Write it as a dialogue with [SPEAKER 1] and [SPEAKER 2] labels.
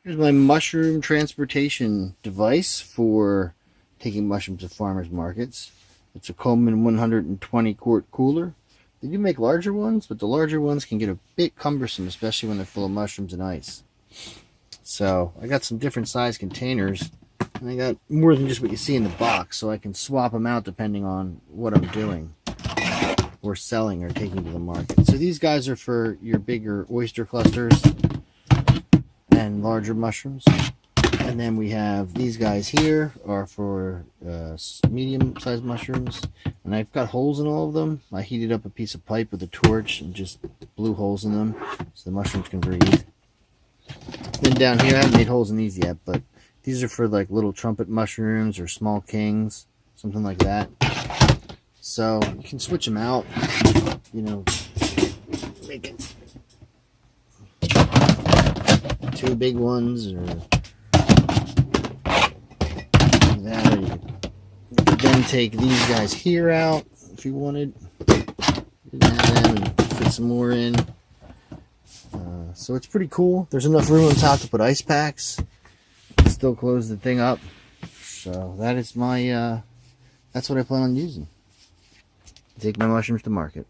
[SPEAKER 1] Here's my mushroom transportation device for taking mushrooms to farmers markets. It's a Coleman 120 quart cooler. They do make larger ones, but the larger ones can get a bit cumbersome, especially when they're full of mushrooms and ice. So I got some different size containers, and I got more than just what you see in the box, so I can swap them out depending on what I'm doing or selling or taking to the market. So these guys are for your bigger oyster clusters and larger mushrooms. And then we have these guys here are for medium-sized mushrooms. And I've got holes in all of them. I heated up a piece of pipe with a torch and just blew holes in them so the mushrooms can breathe. Then down here, I haven't made holes in these yet, but these are for like little trumpet mushrooms or small kings, something like that. So you can switch them out, you know, make it 2 big ones or that. Or you could then take these guys here out if you wanted, and fit some more in. So it's pretty cool. There's enough room on top to put ice packs. Still close the thing up. So that is my, that's what I plan on using. Take my mushrooms to market.